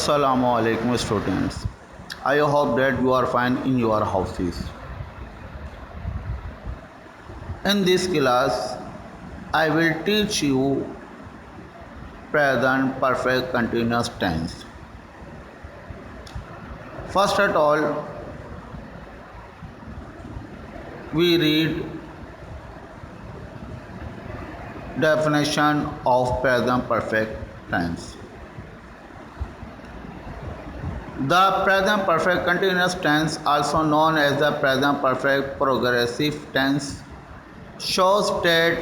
Assalamu alaikum students. I hope that you are fine in your houses. In this class, I will teach you present perfect continuous tense. First of all, we read definition of present perfect tense. The present perfect continuous tense, also known as the present perfect progressive tense, shows that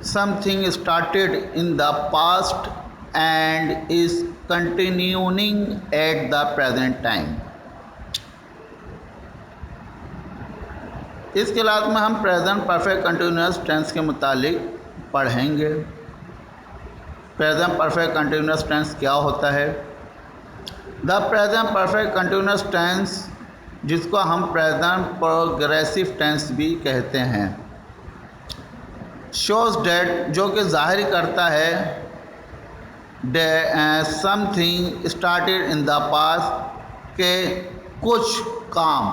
something started in the past and is continuing at the present time. इस class में हम present perfect continuous tense के मुतालिक पढ़ेंगे। Present perfect continuous tense क्या होता है? The present perfect continuous tense, जिसको हम प्रेजेंट प्रोग्रेसिव टेंस भी कहते हैं, शोज डेट, जो कि जाहिर करता है something started in the past, के कुछ काम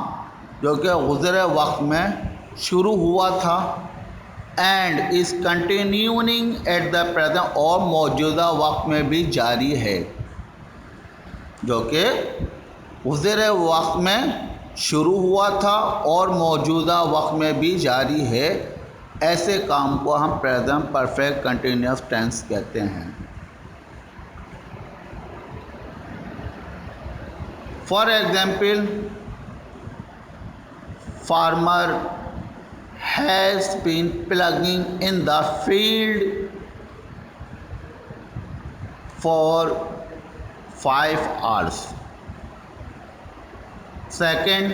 जो कि गुज़रे वक्त में शुरू हुआ था, and is continuing at the present, और मौजूदा वक्त में भी जारी है, जो कि गुज़रे वक्त में शुरू हुआ था और मौजूदा वक्त में भी जारी है। ऐसे काम को हम प्रेजेंट परफेक्ट कंटिन्यूस टेंस कहते हैं। For example, farmer has been ploughing in the field for 5 hours. Second,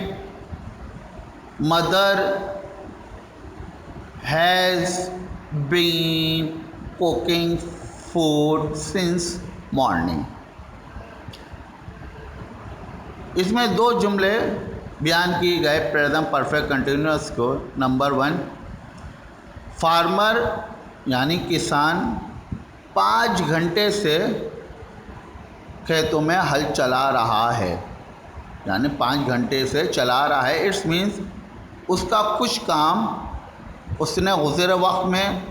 mother has been cooking food since morning. इसमें दो जुमले बयान किए गए प्रेजेंट परफेक्ट कंटिन्यूअस को। नंबर 1, फार्मर यानी किसान 5 घंटे से खेतों में हल चला रहा है, यानी 5 घंटे से चला रहा है। इट्स मीन्स उसका कुछ काम उसने गुज़रे वक्त में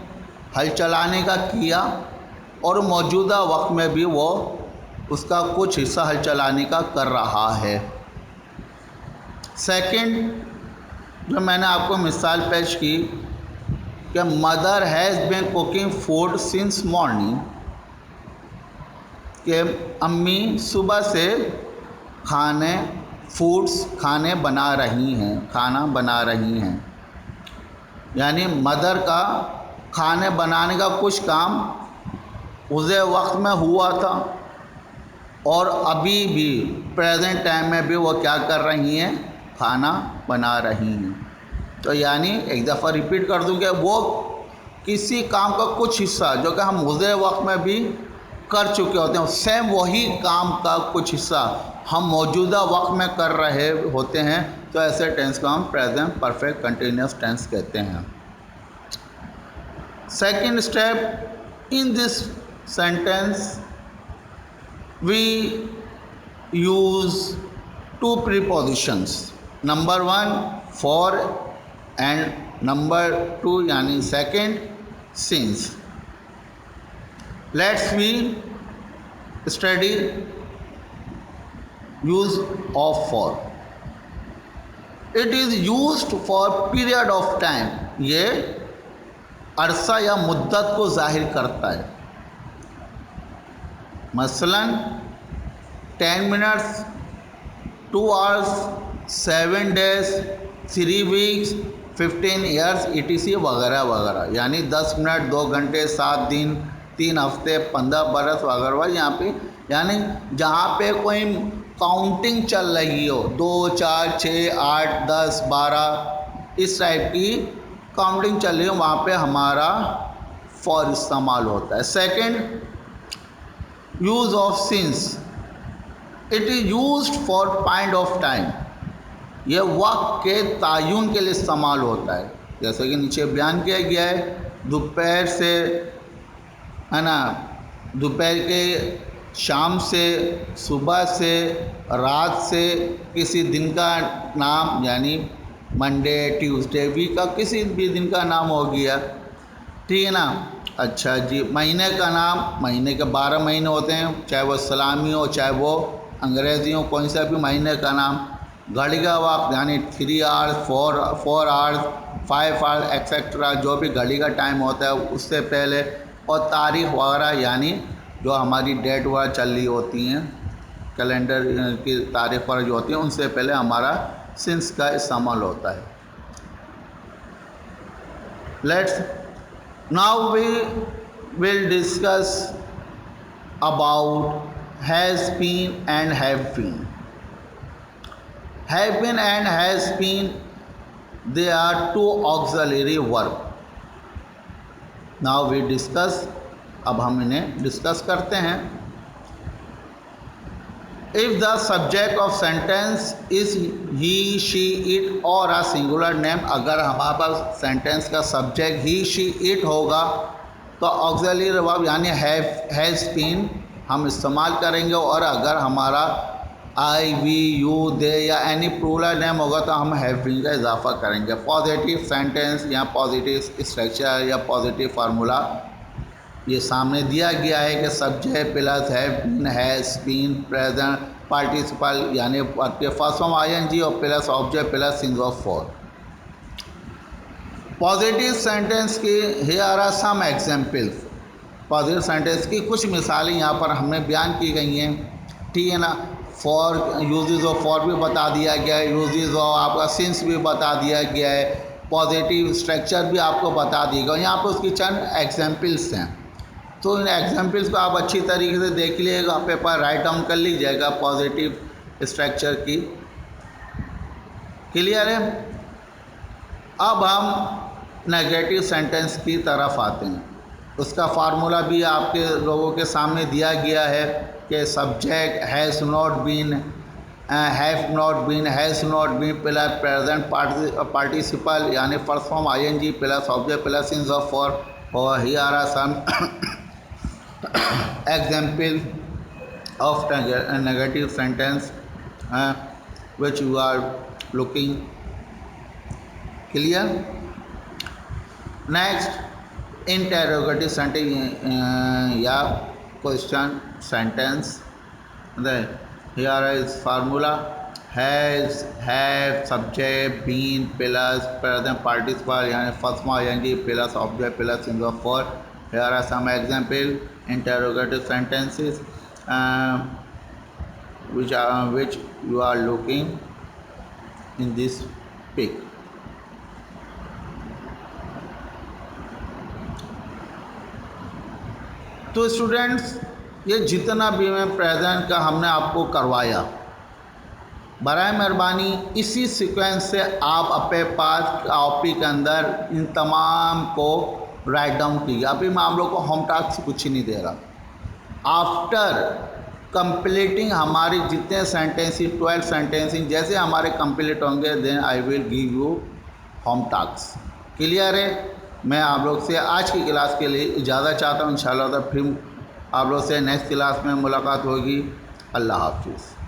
हल चलाने का किया और मौजूदा वक्त में भी वो उसका कुछ हिस्सा हल चलाने का कर रहा है। सेकंड, जो मैंने आपको मिसाल पेश की कि mother has been cooking food since morning, कि अम्मी सुबह से खाने बना रही हैं, खाना बना रही हैं, यानी मदर का खाने बनाने का कुछ काम उसे वक्त में हुआ था और अभी भी प्रेजेंट टाइम में भी वो क्या कर रही हैं? खाना बना रही हैं। तो यानी एक दफ़ा रिपीट कर दूँ कि वो किसी काम का कुछ हिस्सा जो कि हम गुज़रे वक्त में भी कर चुके होते हैं, सेम वही काम का कुछ हिस्सा हम मौजूदा वक्त में कर रहे होते हैं, तो ऐसे टेंस को हम प्रेजेंट परफेक्ट कंटिन्यूस टेंस कहते हैं। Second step, in this sentence we use 2 prepositions, number 1 for and number 2 यानी second since. Let's we study use of for. It is used for period of time. ये अरसा या मुद्दत को जाहिर करता है। मसलन 10 minutes, 2 hours, 7 days, 3 weeks, 15 years etc वगैरह वगैरह, यानी 10 मिनट, 2 घंटे, 7 दिन, 3 हफ्ते, 15 बरस वगैरह। यहाँ पे यानी जहाँ पे कोई काउंटिंग चल रही हो, 2, 4, 6, 8, 10, 12 इस टाइप की काउंटिंग चल रही हो, वहाँ पे हमारा फॉर इस्तेमाल होता है। Second, use of since, it is used for point of time, ये वक्त के तयन के लिए इस्तेमाल होता है। जैसे कि नीचे बयान किया गया है, दोपहर से है ना, दोपहर के शाम से, सुबह से, रात से, किसी दिन का नाम यानी मंडे, ट्यूसडे, वीक का किसी भी दिन का नाम हो गया, ठीक है ना। अच्छा जी, महीने का नाम, महीने के 12 महीने होते हैं, चाहे वो इस्लामी हो चाहे वो अंग्रेज़ी हो, कौन सा भी महीने का नाम। घड़ी का वक्त यानी 3 आवर्स, 4 आवर्स, 5 आवर्स एक्सेट्रा, जो भी घड़ी का टाइम होता है उससे पहले। और तारीख वगैरह यानी जो हमारी डेट वगैरह चल रही होती हैं, कैलेंडर की तारीख वगैरह जो होती हैं, उनसे पहले हमारा सिंस का इस्तेमाल होता है। Let's now we will discuss about has been and have been. Have been and has been, they are two auxiliary verb. Now we discuss, अब हम इन्हें डिस्कस करते हैं। If the subject of sentence is he, she, it और a singular name, अगर हमारे पास sentence का subject he, she, it होगा तो ऑक्सिलरी वर्ब यानी हैव, हैज़ बीन हम इस्तेमाल करेंगे। और अगर हमारा आई, वी, यू, दे या एनी प्लूरल नेम होगा तो हम हैव बीन का इजाफा करेंगे। पॉजिटिव सेंटेंस या पॉजिटिव स्ट्रक्चर या पॉजिटिव फार्मूला ये सामने दिया गया है कि subject plus have been, has been, present participle यानी आपके फर्स्ट फॉर्म आईएनजी और plus object plus since of for. Positive sentence की here are some examples. Positive sentence की कुछ मिसालें यहाँ पर हमें बयान की गई हैं, ठीक है ना। फॉर, यूजेस ऑफ फॉर भी बता दिया गया है, यूजेस ऑफ आपका सिंस भी बता दिया गया है, पॉजिटिव स्ट्रक्चर भी आपको बता दिया गया। यहाँ पर उसकी चंद एग्जाम्पल्स हैं, तो इन एग्जाम्पल्स को आप अच्छी तरीके से देख लीजिएगा, पेपर राइट डाउन कर लीजिएगा पॉजिटिव स्ट्रक्चर की। क्लियर है। अब हम नेगेटिव सेंटेंस की तरफ आते हैं। उसका फार्मूला भी आपके लोगों के सामने दिया गया है कि subject has not been, have not been, has not been plus present participle यानी first form ING plus object plus since of for. और here are some example of negative sentence which you are looking. Clear? Next, interrogative sentence या question sentence. Here is formula: has, have, subject, been plus present participle यानी first form ing plus object plus single of for. Here are some example interrogative sentences which you are looking in this pic. तो students, ये जितना भी मैं present का हमने आपको करवाया, बराए मेहरबानी इसी सीक्वेंस से आप अपने पास कॉपी के अंदर इन तमाम को राइट डाउन कीजिए। अभी मैं आप लोग को होम टास्क कुछ ही नहीं दे रहा। आफ्टर कंप्लीटिंग हमारी जितने सेंटेंसेस 12 सेंटेंसेस जैसे हमारे कंप्लीट होंगे, then I will give you home task. Clear है। मैं आप लोग से आज की क्लास के लिए इजाज़त चाहता हूँ। इंशाल्लाह फिर आप लोग से नेक्स्ट क्लास में मुलाकात होगी। अल्लाह हाफिज़।